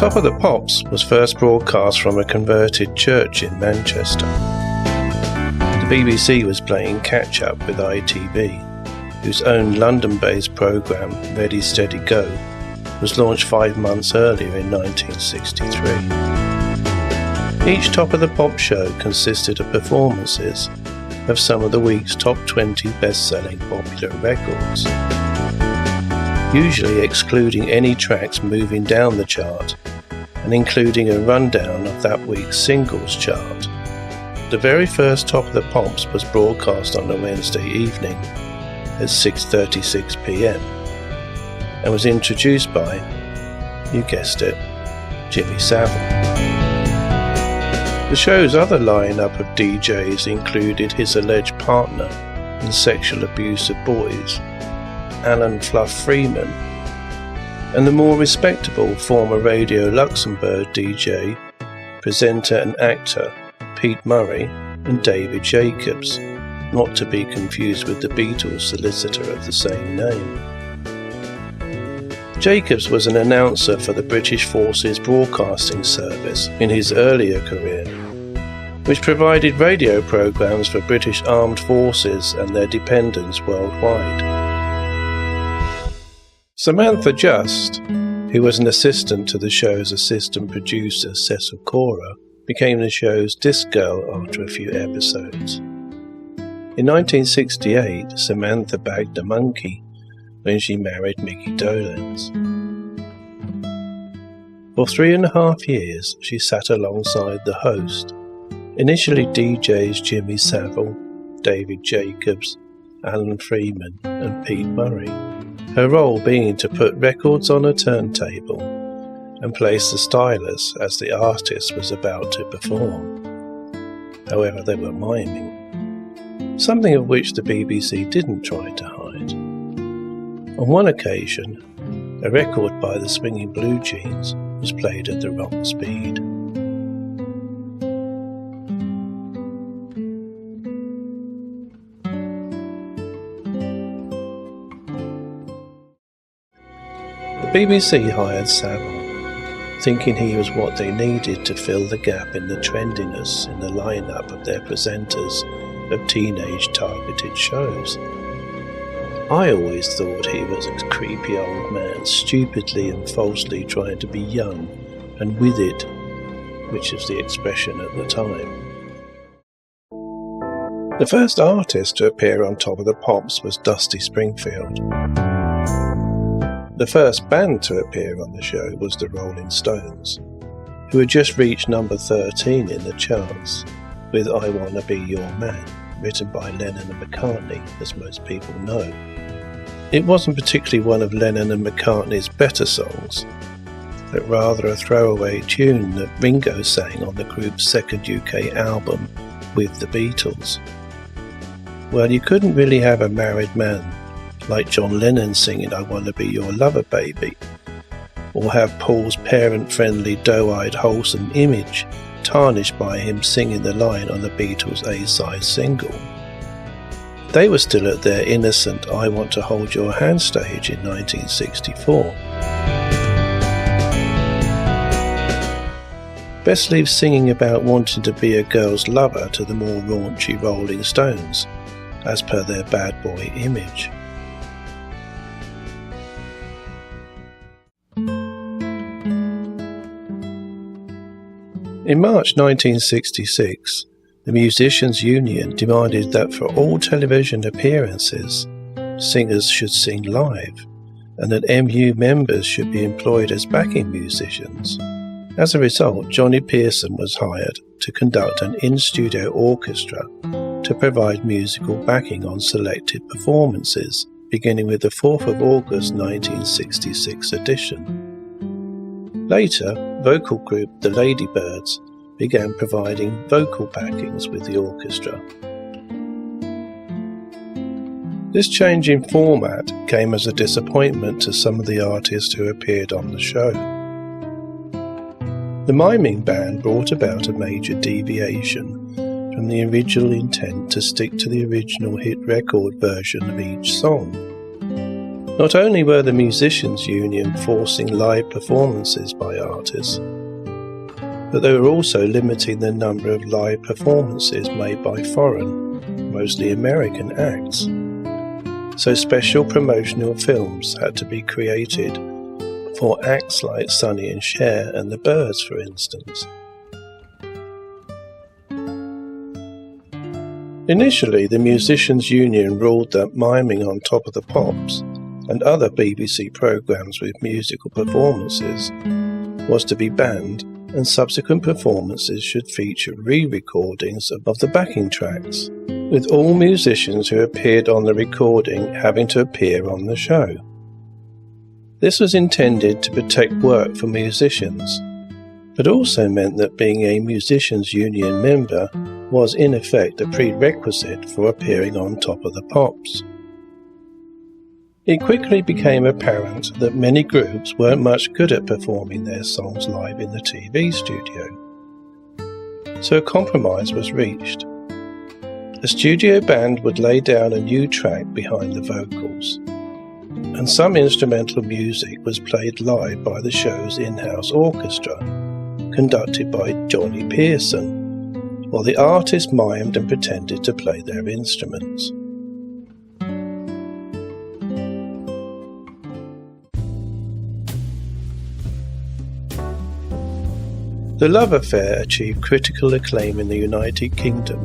Top of the Pops was first broadcast from a converted church in Manchester. The BBC was playing catch-up with ITV, whose own London-based programme, Ready Steady Go, was launched 5 months earlier in 1963. Each Top of the Pop show consisted of performances of some of the week's top 20 best-selling popular records, usually excluding any tracks moving down the chart and including a rundown of that week's singles chart. The very first Top of the Pops was broadcast on a Wednesday evening at 6:36 p.m. and was introduced by, you guessed it, Jimmy Savile. The show's other lineup of DJs included his alleged partner in sexual abuse of boys, Alan Fluff Freeman, and the more respectable former Radio Luxembourg DJ, presenter and actor Pete Murray and David Jacobs, not to be confused with the Beatles solicitor of the same name. Jacobs was an announcer for the British Forces Broadcasting Service in his earlier career, which provided radio programmes for British Armed Forces and their dependents worldwide. Samatha Juste, who was an assistant to the show's assistant producer Cecil Cora, became the show's disc girl after a few episodes. In 1968, Samantha bagged a monkey when she married Mickey Dolenz. For 3.5 years, she sat alongside the host, initially DJs Jimmy Savile, David Jacobs, Alan Freeman and Pete Murray, her role being to put records on a turntable and place the stylus as the artist was about to perform. However, they were miming, something of which the BBC didn't try to hide. On one occasion, a record by the Swinging Blue Jeans was played at the wrong speed. The BBC hired Savile, thinking he was what they needed to fill the gap in the trendiness in the lineup of their presenters of teenage targeted shows. I always thought he was a creepy old man stupidly and falsely trying to be young and with it, which is the expression at the time. The first artist to appear on Top of the Pops was Dusty Springfield. The first band to appear on the show was the Rolling Stones, who had just reached number 13 in the charts with I Wanna Be Your Man, written by Lennon and McCartney, as most people know. It wasn't particularly one of Lennon and McCartney's better songs, but rather a throwaway tune that Ringo sang on the group's second UK album, With the Beatles. Well, you couldn't really have a married man like John Lennon singing I Wanna Be Your Lover Baby, or have Paul's parent-friendly, doe-eyed, wholesome image tarnished by him singing the line on the Beatles' A-side single. They were still at their innocent I Want to Hold Your Hand stage in 1964. Best leave singing about wanting to be a girl's lover to the more raunchy Rolling Stones, as per their bad boy image. In March 1966, the Musicians' Union demanded that for all television appearances, singers should sing live, and that MU members should be employed as backing musicians. As a result, Johnny Pearson was hired to conduct an in-studio orchestra to provide musical backing on selected performances, beginning with the 4th of August 1966 edition. Later, vocal group The Ladybirds began providing vocal backings with the orchestra. This change in format came as a disappointment to some of the artists who appeared on the show. The Miming band brought about a major deviation from the original intent to stick to the original hit record version of each song. Not only were the Musicians' Union forcing live performances by artists, but they were also limiting the number of live performances made by foreign, mostly American acts. So special promotional films had to be created for acts like Sonny and Cher and the Byrds, for instance. Initially, the Musicians' Union ruled that miming on Top of the Pops and other BBC programmes with musical performances was to be banned, and subsequent performances should feature re-recordings of the backing tracks, with all musicians who appeared on the recording having to appear on the show. This was intended to protect work for musicians, but also meant that being a Musicians' Union member was in effect a prerequisite for appearing on Top of the Pops. It quickly became apparent that many groups weren't much good at performing their songs live in the TV studio. So a compromise was reached. A studio band would lay down a new track behind the vocals, and some instrumental music was played live by the show's in-house orchestra, conducted by Johnny Pearson, while the artist mimed and pretended to play their instruments. The Love Affair achieved critical acclaim in the United Kingdom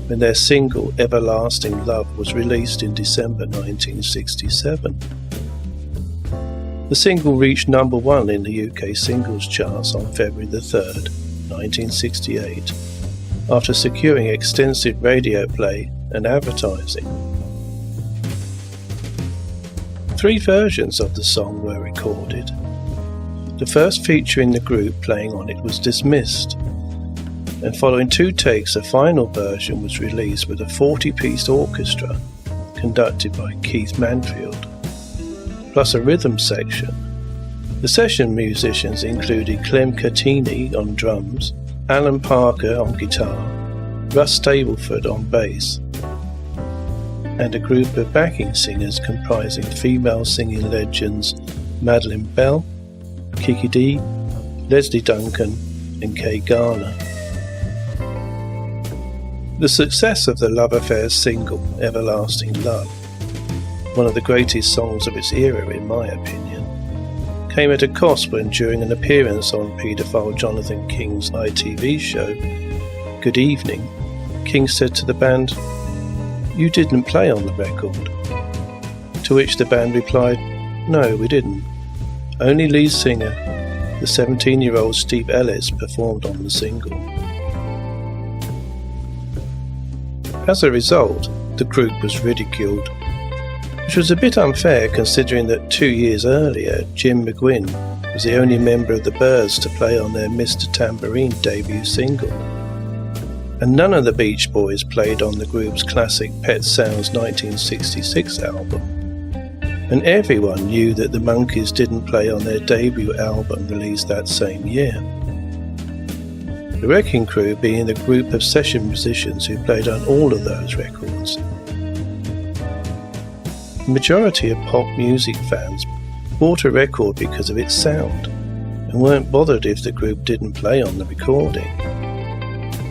when their single Everlasting Love was released in December 1967. The single reached number 1 in the UK singles charts on February 3rd, 1968, after securing extensive radio play and advertising. 3 versions of the song were recorded. The first featuring the group playing on it was dismissed, and following 2 takes a final version was released with a 40-piece orchestra conducted by Keith Manfield, plus a rhythm section. The session musicians included Clem Catini on drums, Alan Parker on guitar, Russ Stableford on bass, and a group of backing singers comprising female singing legends Madeline Bell, Kiki Dee, Leslie Duncan and Kay Garner. The success of the Love Affair's single, Everlasting Love, one of the greatest songs of its era in my opinion, came at a cost when, during an appearance on paedophile Jonathan King's ITV show, Good Evening, King said to the band, "You didn't play on the record." To which the band replied, "No, we didn't. Only lead singer, the 17-year-old Steve Ellis, performed on the single." As a result, the group was ridiculed, which was a bit unfair considering that 2 years earlier Jim McGuinn was the only member of the Byrds to play on their Mr. Tambourine debut single, and none of the Beach Boys played on the group's classic Pet Sounds 1966 album. And everyone knew that the Monkees didn't play on their debut album released that same year. The Wrecking Crew being the group of session musicians who played on all of those records. The majority of pop music fans bought a record because of its sound, and weren't bothered if the group didn't play on the recording.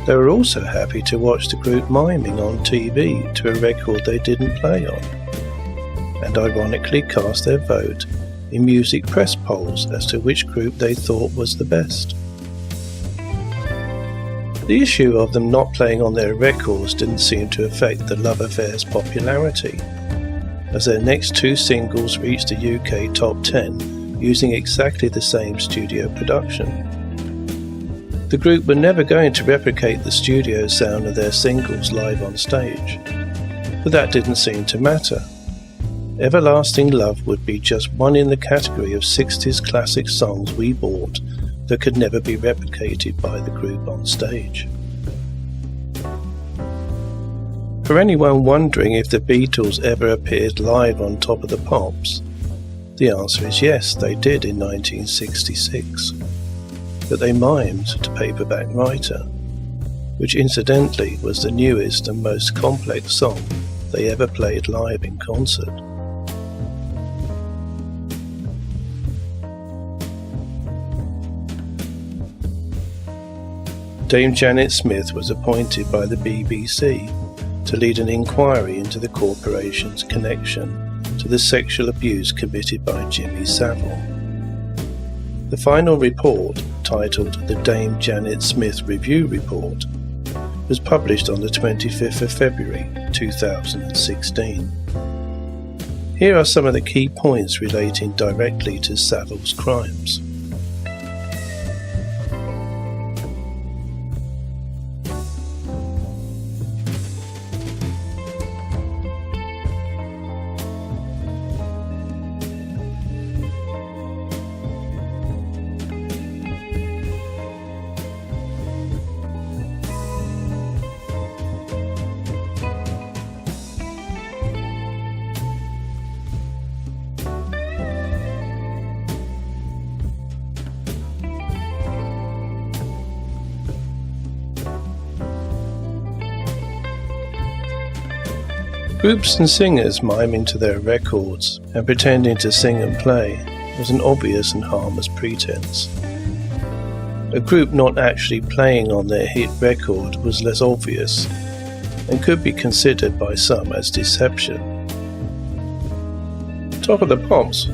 They were also happy to watch the group miming on TV to a record they didn't play on, and ironically cast their vote in music press polls as to which group they thought was the best. The issue of them not playing on their records didn't seem to affect the Love Affair's popularity, as their next 2 singles reached the UK top 10 using exactly the same studio production. The group were never going to replicate the studio sound of their singles live on stage, but that didn't seem to matter. Everlasting Love would be just one in the category of 60s classic songs we bought that could never be replicated by the group on stage. For anyone wondering if the Beatles ever appeared live on Top of the Pops, the answer is yes, they did in 1966, but they mimed to Paperback Writer, which incidentally was the newest and most complex song they ever played live in concert. Dame Janet Smith was appointed by the BBC to lead an inquiry into the corporation's connection to the sexual abuse committed by Jimmy Savile. The final report, titled the Dame Janet Smith Review Report, was published on the 25th of February 2016. Here are some of the key points relating directly to Savile's crimes. Groups and singers miming to their records and pretending to sing and play was an obvious and harmless pretense. A group not actually playing on their hit record was less obvious and could be considered by some as deception. Top of the Pops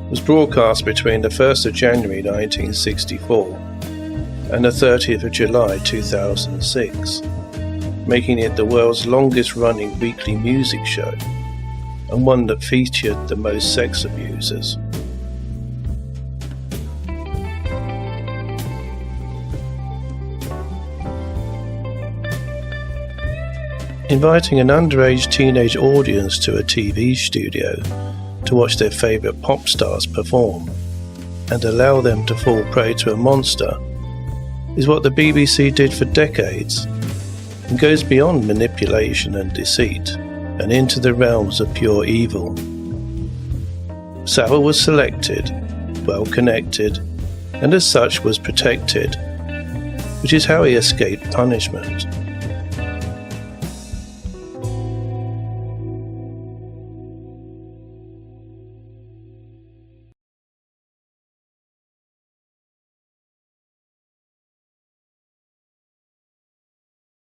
was broadcast between the 1st of January 1964 and the 30th of July 2006. Making it the world's longest running weekly music show and one that featured the most sex abusers. Inviting an underage teenage audience to a TV studio to watch their favourite pop stars perform and allow them to fall prey to a monster is what the BBC did for decades, and goes beyond manipulation and deceit and into the realms of pure evil. Savile was selected, well connected, and as such was protected, which is how he escaped punishment.